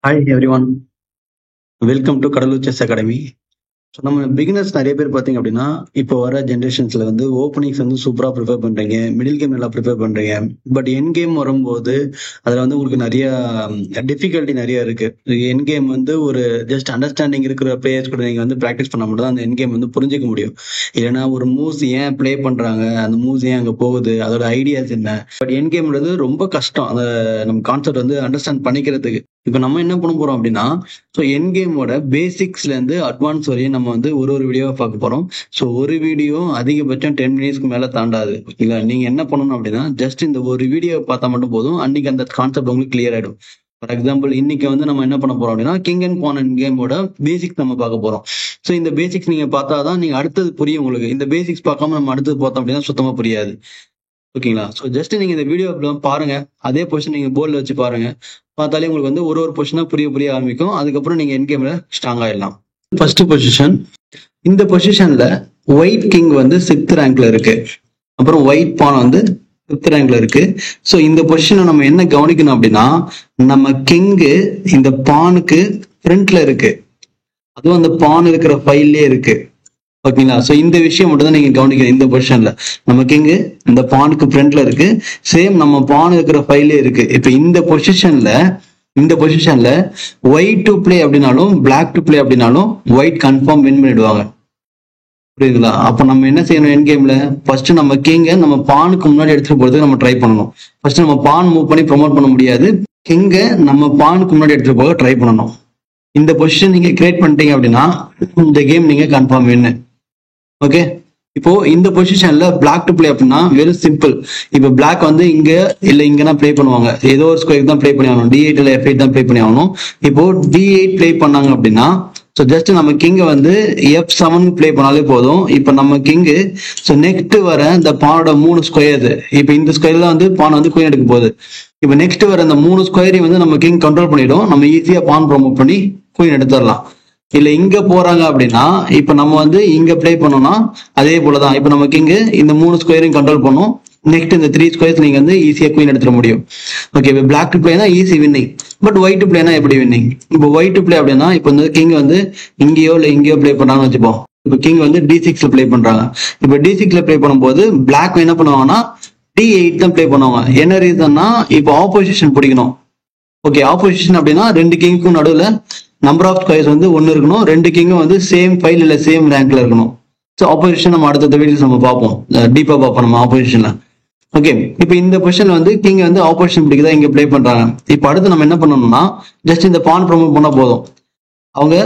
Hi everyone, welcome to Kadalur Chess Academy. So நம்ம beginners நிறைய பேர் பார்த்தீங்க அப்படின்னா இப்போ வர ஜென்ரேஷன்ஸ்ல வந்து ஓப்பனிங்ஸ் வந்து சூப்பராக ப்ரிப்பேர் பண்றீங்க, மிடில் கேம் நல்லா ப்ரிப்பேர் பண்றீங்க. பட் என் கேம் வரும்போது அதில் வந்து உங்களுக்கு நிறைய டிஃபிகல்ட்டி நிறைய இருக்கு. என் கேம் வந்து ஒரு ஜஸ்ட் அண்டர்ஸ்டாண்டிங் இருக்கிற பிளேயர்ஸ் கூட நீங்க வந்து ப்ராக்டிஸ் பண்ண மட்டும் தான் அந்த என் கேம் வந்து புரிஞ்சிக்க முடியும். இல்லைன்னா ஒரு மூவ்ஸ் ஏன் ப்ளே பண்றாங்க, அந்த மூவ்ஸ் ஏன் அங்கே போகுது, அதோட ஐடியாஸ் என்ன. பட் என் கேம்ன்றது ரொம்ப கஷ்டம் அந்த நம்ம கான்செப்ட் வந்து அண்டர்ஸ்டாண்ட் பண்ணிக்கிறதுக்கு. இப்போ நம்ம என்ன பண்ண போறோம் அப்படின்னா, ஸோ என் கேமோட பேசிக்ஸ்ல இருந்து அட்வான்ஸ் வரையும் நம்ம வந்து ஒரு வீடியோவை பார்க்க போறோம். ஸோ ஒரு வீடியோ அதிகபட்சம் 10 மினிட்ஸ்க்கு மேல தாண்டாது. ஓகேங்களா? நீங்க என்ன பண்ணணும் அப்படின்னா, ஜஸ்ட் இந்த ஒரு வீடியோ பார்த்தா மட்டும் போதும், அன்னைக்கு அந்த கான்செப்ட் உங்களுக்கு கிளியர் ஆயிடும். ஃபார் எக்ஸாம்பிள், இன்னைக்கு வந்து நம்ம என்ன பண்ண போறோம் அப்படின்னா, கிங் அண்ட் பான் அண்ட் கேமோட பேசிக்ஸ் நம்ம பார்க்க போறோம். ஸோ இந்த பேசிக்ஸ் நீங்க பார்த்தாதான் நீங்க அடுத்தது புரியும் உங்களுக்கு. இந்த பேசிக்ஸ் பார்க்காம நம்ம அடுத்தது பார்த்தோம் அப்படின்னா சுத்தமா புரியாது. ஓகேங்களா? ஸோ ஜஸ்ட் நீங்க இந்த வீடியோ பாருங்க, அதே பொசிஷன் நீங்க போர்டில் வச்சு பாருங்க. பார்த்தாலே உங்களுக்கு வந்து ஒரு பொசிஷனா புரிய ஆரம்பிக்கும். அதுக்கப்புறம் நீங்க என் கேம்ல ஸ்ட்ராங் ஆயிடலாம். ஃபர்ஸ்ட் பொசிஷன், இந்த பொசிஷன்ல ஒயிட் கிங் வந்து 6th ரேங்க்ல இருக்கு, அப்புறம் ஒயிட் பான் வந்து 5th ரேங்க்ல இருக்கு. ஸோ இந்த பொசிஷனை நம்ம என்ன கவனிக்கணும் அப்படின்னா, நம்ம கிங்கு இந்த பானுக்கு ஃப்ரண்ட்ல இருக்கு, அதுவும் அந்த பான் இருக்கிற ஃபைல்லே இருக்கு. ஓகேங்களா? ஸோ இந்த விஷயம் மட்டும் தான் நீங்க கவனிக்கணும். இந்த பொசிஷன்ல நம்ம கிங்கு இந்த பானுக்கு ஃப்ரண்ட்ல இருக்கு, சேம் நம்ம பான் இருக்கிற ஃபைல்லே இருக்கு. இப்போ இந்த பொசிஷன்ல ஒயிட் டு பிளே அப்படின்னாலும் பிளாக் டு பிளே அப்படின்னாலும் ஒயிட் கன்ஃபார்ம் வின் பண்ணிடுவாங்க. புரியுதுங்களா? அப்ப நம்ம என்ன செய்யணும் என் கேம்ல, ஃபர்ஸ்ட் நம்ம கிங்க நம்ம பானுக்கு முன்னாடி எடுத்துட்டு போறதுக்கு நம்ம ட்ரை பண்ணணும். ஃபர்ஸ்ட் நம்ம பான் மூவ் பண்ணி ப்ரொமோட் பண்ண முடியாது, கிங்க நம்ம பானுக்கு முன்னாடி எடுத்துட்டு போக ட்ரை பண்ணணும். இந்த பொசிஷன் நீங்க கிரியேட் பண்ணிட்டீங்க அப்படின்னா இந்த கேம் நீங்க கன்ஃபார்ம் வின்னு. ஓகே, இப்போ இந்த பொசிஷன்ல பிளாக் டு பிளே அப்படின்னா வெரி சிம்பிள். இப்போ பிளாக் வந்து இங்க இல்ல இங்கன்னா பிளே பண்ணுவாங்க, ஏதோ ஒரு ஸ்கொயர் தான் பிளே பண்ணி ஆகணும், D8 இல்ல F8 தான் பிளே பண்ணி ஆகணும். இப்போ D8 பிளே பண்ணாங்க அப்படின்னா ஸோ ஜஸ்ட் நம்ம கிங்க வந்து F7 பிளே பண்ணாலே போதும். இப்போ நம்ம கிங்கு ஸோ நெக்ஸ்ட் வர இந்த பானோட 3 ஸ்கொயர், இப்போ இந்த ஸ்கொயர்ல வந்து பான் வந்து குயின் எடுக்க போகுது. இப்போ நெக்ஸ்ட் வர இந்த 3 ஸ்கொயரையும் வந்து நம்ம கிங் கண்ட்ரோல் பண்ணிடும், நம்ம ஈஸியா பான் ப்ரொமோட் பண்ணி குயின் எடுத்துடலாம். இல்ல இங்க போறாங்க அப்படின்னா இப்ப நம்ம வந்து இங்க பிளே பண்ணோம்னா அதே போலதான். இப்ப நம்ம கிங்கு இந்த 3 ஸ்கொயரையும் கண்ட்ரோல் பண்ணும், நெக்ஸ்ட் இந்த 3 ஸ்கொயர்ஸ் நீங்க வந்து ஈஸியா குயின் எடுத்துட முடியும். ஓகே, இப்போ பிளாக் டு பிளேனா easy winning. But white to பிளேனா எப்படி வின்னிங்? இப்போ ஒயிட் டு பிளே அப்படின்னா இப்போ வந்து கிங் வந்து இங்கேயோ இல்ல இங்கேயோ பிளே பண்ணாங்கன்னு வச்சுப்போம். இப்போ கிங் வந்து D6ல பிளே பண்றாங்க. இப்போ D6ல பிளே பண்ணும்போது பிளாக் என்ன பண்ணுவாங்கன்னா D8 தான் பிளே பண்ணுவாங்க. என்ன ரீசன்னா இப்போ ஆப்போசிஷன் பிடிக்கணும். ஓகே, ஆப்போசிஷன் அப்படின்னா 2 கிங்க்கும் நடுவுல நம்பர் ஆஃப் ஸ்கொயர்ஸ் வந்து 1 இருக்கணும், 2 கிங்கும் வந்து சேம் ஃபைல் இல்ல சேம் ரேங்க்ல இருக்கணும். ஸோ ஆப்போசிஷன் நம்ம அடுத்த வீடியோஸ் நம்ம பார்ப்போம், டீப்பா பார்ப்போம் நம்ம ஆப்போசிஷன்ல. ஓகே, இப்போ இந்த பொசிஷன்ல வந்து கிங் வந்து ஆப்போசிஷன் பிடிக்கதா இங்க பிளே பண்றாங்க. இப்போ அடுத்து நம்ம என்ன பண்ணணும்னா ஜஸ்ட் இந்த பான் ப்ரொமோட் பண்ணா போதும். அவங்க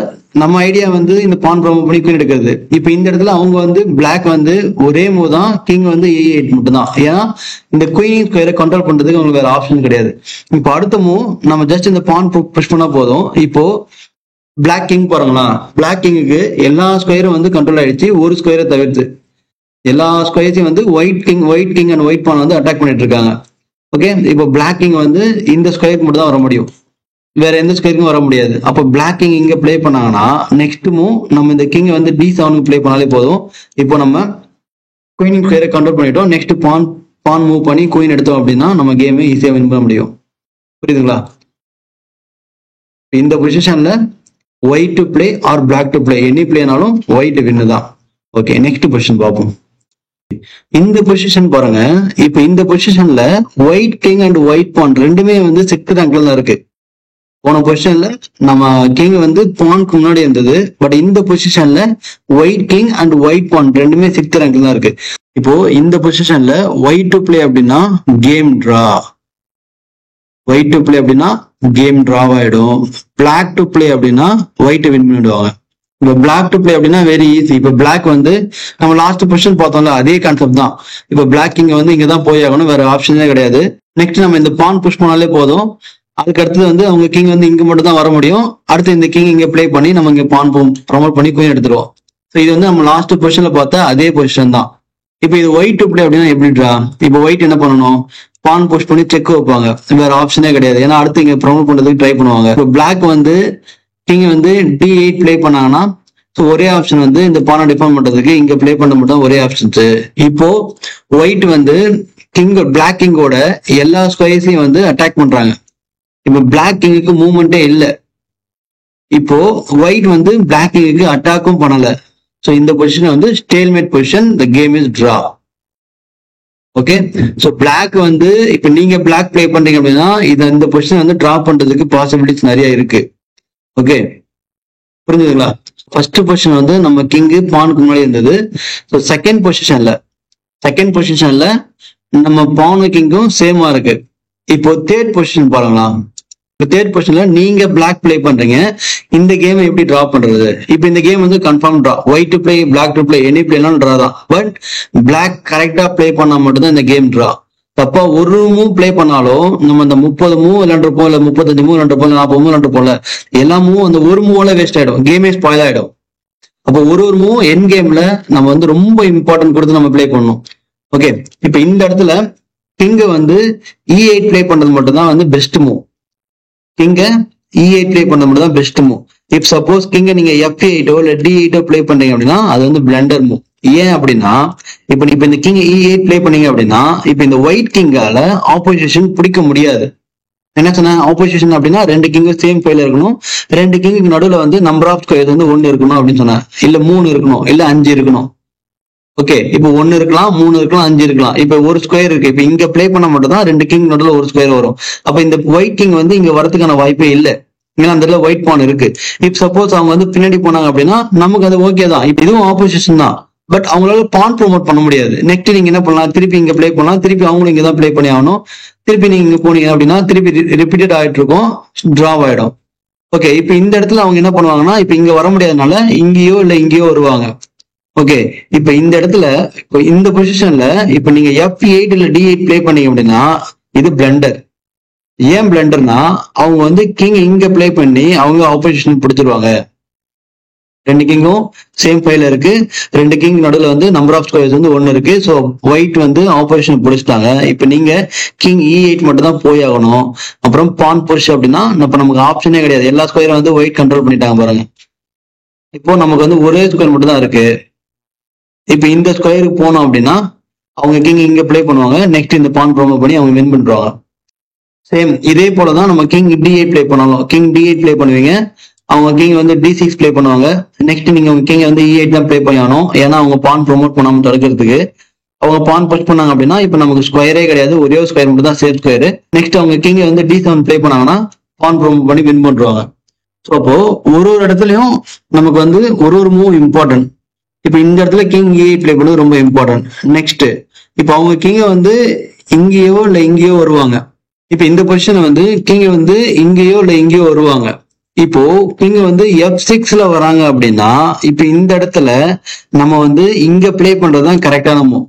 நம்ம ஐடியா வந்து இந்த பான் ப்ரொமோட் பண்ணி குயின் எடுக்கிறது. இப்போ இந்த இடத்துல அவங்க வந்து பிளாக் வந்து ஒரே மூவ் தான், கிங் வந்து E8 மட்டும் தான். ஏன்னா இந்த குயின் ஸ்கொயரை கண்ட்ரோல் பண்றதுக்கு அவங்களுக்கு வேற ஆப்ஷன் கிடையாது. இப்போ அடுத்த மூவ் நம்ம ஜஸ்ட் இந்த பான் புஷ் பண்ணா போதும். இப்போ பிளாக் கிங் போறாங்களா, பிளாக் கிங்குக்கு எல்லா ஸ்கொயரும் வந்து கண்ட்ரோல் ஆயிடுச்சு, ஒரு ஸ்கொயரை தவிர்த்து எல்லா ஸ்கொயர்ஸையும் வந்து ஒயிட் கிங் அண்ட் ஒயிட் பான் வந்து அட்டாக் பண்ணிட்டு இருக்காங்க. ஓகே, இப்போ பிளாக் கிங் வந்து இந்த ஸ்கொயருக்கு மட்டும் தான் வர முடியும், வேற எந்த ஸ்கொயருக்கும் வர முடியாது. அப்போ பிளாக் கிங் இங்க பிளே பண்ணாங்கன்னா நெக்ஸ்ட் மூவ் நம்ம இந்த கிங் வந்து D7க்கு பிளே பண்ணாலே போதும். இப்போ நம்ம குயின் ஸ்கொயரை கண்ட்ரோல் பண்ணிட்டோம், நெக்ஸ்ட் பான் மூவ் பண்ணி குயின் எடுத்தோம் அப்படின்னா நம்ம கேமை ஈஸியா வின் பண்ண முடியும். புரியுதுங்களா? இந்த பொசிஷன்ல white to play or black to play any பிளேனாலும் ஒயிட் வின்னு தான். ஓகே, நெக்ஸ்ட் பொசிஷன் பார்ப்போம். இந்த பொசிஷன் பாருங்க, இப்போ இந்த பொசிஷன்ல ஒயிட் கிங் அண்ட் ஒயிட் பான் ரெண்டுமே வந்து 6th ரேங்க்ல தான் இருக்கு. போன பொசிஷன்ல நம்ம கிங் வந்து பானுக்கு முன்னாடி இருந்தது, பட் இந்த பொசிஷன்ல ஒயிட் கிங் அண்ட் ஒயிட் பான் ரெண்டுமே 6th ரேங்க்ல தான் இருக்கு. இப்போ இந்த பொசிஷன்ல ஒயிட் டு பிளே அப்படின்னா game draw, white to play அப்படின்னா கேம் டிராவ் ஆயிடும். பிளாக் டு பிளே அப்படின்னா ஒயிட் வின் பண்ணிடுவாங்க. இப்போ பிளாக் டு பிளே அப்படின்னா வெரி ஈஸி. இப்போ பிளாக் வந்து நம்ம லாஸ்ட் பொசிஷன் பார்த்தோம்ல அதே கான்செப்ட் தான். இப்போ பிளாக் கிங் வந்து இங்க தான் போய் ஆகணும், வேற ஆப்ஷனே கிடையாது. நெக்ஸ்ட் நம்ம இந்த பான் புஷ் பண்ணாலே போதும். அதுக்கு அடுத்தது வந்து அவங்க கிங் வந்து இங்க மட்டும் தான் வர முடியும். அடுத்து இந்த கிங் இங்க பிளே பண்ணி நம்ம இங்க பான் ப்ரொமோட் பண்ணி குயின் எடுத்துருவோம். ஸோ இது வந்து நம்ம லாஸ்ட் பொசிஷன்ல பார்த்தா அதே பொசிஷன் தான். இப்போ இது ஒயிட் டு பிளே அப்படின்னா எப்படிடா? இப்போ ஒயிட் என்ன பண்ணணும், பான் புஷ் பண்ணி செக் வைப்பாங்க, வேற ஆப்ஷனே கிடையாது. ஏன்னா அடுத்து இங்க ப்ரொமோட் பண்றதுக்கு ட்ரை பண்ணுவாங்க. இப்போ பிளாக் வந்து கிங் வந்து D8 பிளே பண்ணாங்கன்னா ஸோ ஒரே ஆப்ஷன் வந்து இந்த பானை டிஃபைன் பண்றதுக்கு இங்க பிளே பண்ண மட்டும் ஒரே ஆப்ஷன்ஸ். இப்போ ஒயிட் வந்து பிளாக் கிங்கோட எல்லா ஸ்கொயர்ஸையும் வந்து அட்டாக் பண்றாங்க. இப்போ பிளாக் கிங்குக்கு மூவ்மெண்டே இல்லை, இப்போ ஒயிட் வந்து பிளாக் கிங்குக்கு அட்டாக்கும் பண்ணல. ஸோ இந்த பொசிஷன் வந்து stalemate position, the game is draw. Okay, so black வந்து இப்ப நீங்க பிளாக் பிளே பண்றீங்க அப்படின்னா இந்த பொசிஷன் வந்து டிரா பண்றதுக்கு பாசிபிலிட்டிஸ் நிறைய இருக்கு. ஓகே, புரிஞ்சுதுங்களா? ஃபர்ஸ்ட் பொசிஷன் வந்து நம்ம கிங்கு பானுக்கு முன்னாடி இருந்தது. ஸோ செகண்ட் பொசிஷன்ல நம்ம பானு கிங்கும் சேமா இருக்கு. இப்போ தேர்ட் பொசிஷன் பாருங்களா. தேர்ட் பொசிஷன்ல நீங்க பிளாக் பிளே பண்றீங்க. இந்த கேம் எப்படி டிரா பண்றது? இப்போ இந்த கேம் வந்து confirm draw. White to play, black to play, any பிளேனாலும் டிரா தான். பட் பிளாக் கரெக்டா பிளே பண்ணா மட்டும்தான் இந்த கேம் டிரா. தப்பா ஒரு மூவ் பிளே பண்ணாலும் நம்ம இந்த 30 மூவ் விளையாண்டுருப்போம், இல்ல 35 மூவ் விளையாண்டுருப்போம், 40 மூவ் விளையாண்டுருப்போம்ல, எல்லா மூவும் அந்த ஒரு மூவால வேஸ்ட் ஆயிடும், கேமே ஸ்பாயில் ஆயிடும். அப்போ ஒரு மூவ் என் கேம்ல நம்ம வந்து ரொம்ப இம்பார்ட்டன்ட் கொடுத்து நம்ம பிளே பண்ணணும். ஓகே, இப்ப இந்த இடத்துல கிங்க வந்து E8 பிளே பண்றது மட்டும் தான் வந்து பெஸ்ட் மூவ். கிங்க E8 பிளே பண்றது மட்டும் தான் பெஸ்ட் மூவ். இப் சப்போஸ் கிங்க நீங்க F8 இல்ல D8 பிளே பண்றீங்க அப்படின்னா அது வந்து பிளண்டர் மூவ். ஏன் அப்படின்னா இப்ப இந்த கிங் E8 பிளே பண்ணீங்க அப்படின்னா இப்ப இந்த ஒயிட் கிங்கால ஆப்போசிஷன் பிடிக்க முடியாது. என்ன சொன்ன? ஆப்போசிஷன் அப்படின்னா 2 கிங்கும் சேம் ஃபைல இருக்கணும், 2 கிங்குக்கு நடுவில் வந்து நம்பர் ஆஃப் ஸ்கொயர்ஸ் வந்து 1 இருக்கணும் அப்படின்னு சொன்னேன். இல்ல 3 இருக்கணும், இல்ல 5 இருக்கணும். ஓகே, இப்போ 1 இருக்கலாம், 3 இருக்கலாம், 5 இருக்கலாம். இப்ப ஒரு ஸ்கொயர் இருக்கு. இப்ப இங்க பிளே பண்ண மட்டும் தான் 2 கிங் நடுவில் ஒரு ஸ்கொயர் வரும். அப்ப இந்த ஒயிட் கிங் வந்து இங்க வரதுக்கான வாய்ப்பே இல்லை. ஏன்னா அந்த இடத்துல ஒயிட் பான் இருக்கு. இப்ப சப்போஸ் அவங்க வந்து பின்னாடி போனாங்க அப்படின்னா நமக்கு அது ஓகே தான். இப்ப இதுவும் ஆப்போசிஷன் தான். பட் அவங்களால பான் ப்ரோமோட் பண்ண முடியாது. நெக்ஸ்ட் நீங்க என்ன பண்ணலாம்? திருப்பி இங்க பிளே பண்ணலாம், திருப்பி அவங்களும் இங்க தான் பிளே பண்ணி ஆகணும். திருப்பி நீங்க இங்க போனீங்க அப்படின்னா திருப்பி ரிப்பீட்டட் ஆயிட்டு இருக்கும், டிராவ் ஆயிடும். ஓகே, இப்ப இந்த இடத்துல அவங்க என்ன பண்ணுவாங்கன்னா இப்ப இங்க வர முடியாதனால இங்கேயோ இல்ல இங்கேயோ வருவாங்க. ஓகே, இப்ப இந்த இடத்துல இப்போ இந்த பொசிஷன்ல இப்ப நீங்க F8 இல்ல D8 பிளே பண்ணீங்க அப்படின்னா இது பிளண்டர். ஏன் பிளண்டர்னா அவங்க வந்து கிங் இங்க பிளே பண்ணி அவங்க ஆப்போசிஷன் பிடிச்சிருவாங்க. 2 கிங்கும் சேம் ஃபைல இருக்கு, 2 கிங் நடுவில் வந்து நம்பர் ஆஃப் ஸ்கொயர்ஸ் வந்து 1 இருக்கு. ஸோ ஒயிட் வந்து ஆப்போசிஷன் பிடிச்சிட்டாங்க. இப்ப நீங்க கிங் E8 மட்டும் தான் போய் ஆகணும். அப்புறம் பான் புஷ் அப்படின்னா இப்ப நமக்கு ஆப்ஷனே கிடையாது. எல்லா ஸ்கொயரும் வந்து ஒயிட் கண்ட்ரோல் பண்ணிட்டாங்க பாருங்க. இப்போ நமக்கு வந்து ஒரே ஸ்கொயர் மட்டும் தான் இருக்கு. இப்ப இந்த ஸ்கொயருக்கு போனோம் அப்படின்னா அவங்க கிங் இங்க பிளே பண்ணுவாங்க, நெக்ஸ்ட் இந்த பான் ப்ரோமோ பண்ணி அவங்க வின் பண்றாங்க. சேம் இதே போலதான் நம்ம கிங் D8 பிளே பண்ணாலும் கிங் D8 பிளே பண்ணுவீங்க, அவங்க கிங் வந்து D6 பிளே பண்ணுவாங்க. நெக்ஸ்ட் நீங்க உங்க கிங் வந்து E8 தான் பிளே பண்ணணும். ஏன்னா அவங்க பான் ப்ரோமோட் பண்ணாம தடுக்கிறதுக்கு. அவங்க பான் புஷ் பண்ணாங்க அப்படின்னா இப்ப நமக்கு ஸ்கொயரே கிடையாது, ஒரே ஒரு ஸ்கொயர் மட்டும் தான் சேஃப் ஸ்கொயர். நெக்ஸ்ட் அவங்க கிங் வந்து D7 பிளே பண்ணாங்கன்னா பான் ப்ரோமோட் பண்ணி வின் பண்றாங்க. ஸோ அப்போ ஒரு இடத்துலயும் நமக்கு வந்து ஒரு மூவ் இம்பார்ட்டன்ட். இப்ப இந்த இடத்துல கிங் E8 பிளே பண்ணது ரொம்ப இம்பார்ட்டன்ட். நெக்ஸ்ட் இப்ப அவங்க கிங்க வந்து இங்கேயோ இல்ல இங்கேயோ வருவாங்க. இப்ப இந்த பொசிஷன் வந்து கிங்க வந்து இங்கேயோ இல்ல இங்கேயோ வருவாங்க. இப்போ கிங் வந்து F6ல வராங்க அப்படின்னா இப்ப இந்த இடத்துல நம்ம வந்து இங்க பிளே பண்றதுதான் கரெக்டான மூவ்.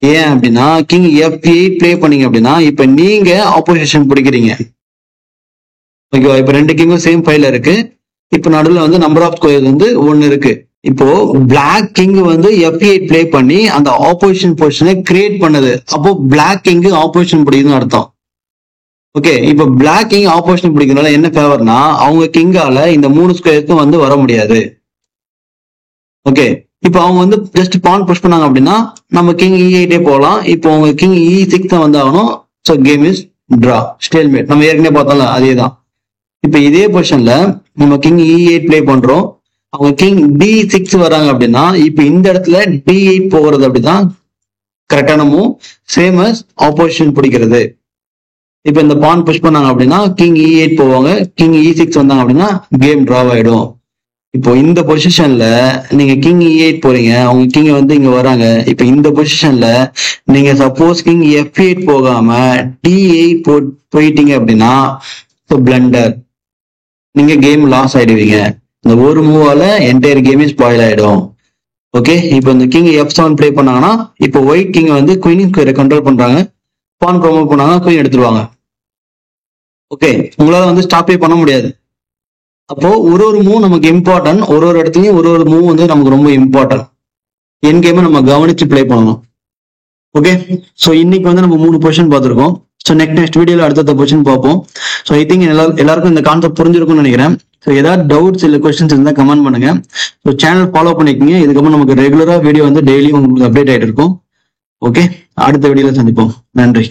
ஏன் அப்படின்னா கிங் F8 பிளே பண்ணீங்க அப்படின்னா இப்ப நீங்க ஆப்போசிஷன் பிடிக்கிறீங்க. ஓகேவா? இப்ப 2 கிங்கும் சேம் ஃபைல இருக்கு. இப்ப நடுவில் வந்து நம்பர் ஆஃப் ஸ்கொயர்ஸ் வந்து 1 இருக்கு. இப்போ பிளாக் கிங் வந்து F8 பிளே பண்ணி அந்த ஆப்போசிஷன் பொசிஷனை கிரியேட் பண்ணுது. அப்போ பிளாக் கிங் ஆப்போசிஷன் பிடிக்குதுன்னு அர்த்தம். ஓகே, இப்ப பிளாக் கிங் ஆப்போசிஷன் பிடிக்கிறதுனால என்ன ஃபேவர்னா அவங்க கிங்கால இந்த 3 ஸ்கொயருக்கும் வந்து வர முடியாது. ஓகே, இப்போ அவங்க வந்து ஜஸ்ட் பான் புஷ் பண்ணாங்க அப்படின்னா நம்ம கிங் E8 போகலாம். இப்போ அவங்க கிங் E6 தான் வந்து ஆகணும். So game is draw, stalemate. நம்ம ஏற்கனவே பார்த்தோம்ல அதே தான். இப்ப இதே பொசிஷன்ல நம்ம கிங் E8 பிளே பண்றோம், அவங்க கிங் D6 வராங்க அப்படின்னா இப்ப இந்த இடத்துல D8 போகிறது அப்படிதான் கரெக்டான மூவ். சேம் அஸ் ஆப்போசிஷன் பிடிக்கிறது. இப்ப இந்த பான் புஷ் பண்ணாங்க அப்படின்னா கிங் E8 போவாங்க, கிங் E6 வந்தாங்க அப்படின்னா கேம் டிராவ் ஆயிடும். இப்போ இந்த பொசிஷன்ல நீங்க கிங் E8 போறீங்க, அவங்க கிங் வந்து இங்க வராங்க. இப்ப இந்த பொசிஷன்ல நீங்க சப்போஸ் கிங் F8 போகாம D8 போயிட்டீங்க அப்படின்னா பிளண்டர், நீங்க கேம் லாஸ் ஆயிடுவீங்க. இந்த ஒரு மூவால என்டையர் கேமே ஸ்பாயில் ஆயிடும். ஓகே, இப்போ இந்த கிங் F7 பிளே பண்ணாங்கன்னா இப்போ ஒயிட் கிங் வந்து குயின் ஸ்கொயரை கண்ட்ரோல் பண்றாங்க, பான் ப்ரோமோட் பண்ணாங்கன்னா குயின் எடுத்துருவாங்க. ஓகே, உங்களால வந்து ஸ்டாப்பே பண்ண முடியாது. அப்போ ஒரு மூவ் நமக்கு இம்பார்ட்டன்ட். ஒரு இடத்துலயும் ஒரு மூவ் வந்து நமக்கு ரொம்ப இம்பார்ட்டன்ட். என் கேமை நம்ம கவனிச்சு பிளே பண்ணணும். ஓகே, ஸோ இன்னைக்கு வந்து நம்ம 3 பொசிஷன் பார்த்துருக்கோம். ஸோ நெக்ஸ்ட் வீடியோல அடுத்த பொசிஷன் பார்ப்போம். ஸோ ஐ திங்க் எல்லாருக்கும் இந்த கான்செப்ட் புரிஞ்சிருக்கும்னு நினைக்கிறேன். ஸோ ஏதாவது டவுட்ஸ் இல்லை கொஸ்டின்ஸ் இருந்தால் கமெண்ட் பண்ணுங்க. ஸோ சேனல் ஃபாலோ பண்ணிக்கோங்க. இதுக்கப்புறம் நமக்கு ரெகுலரா வீடியோ வந்து டெய்லியும் உங்களுக்கு அப்டேட் ஆகிட்டு இருக்கும். ஓகே, அடுத்த வீடியோல சந்திப்போம். நன்றி.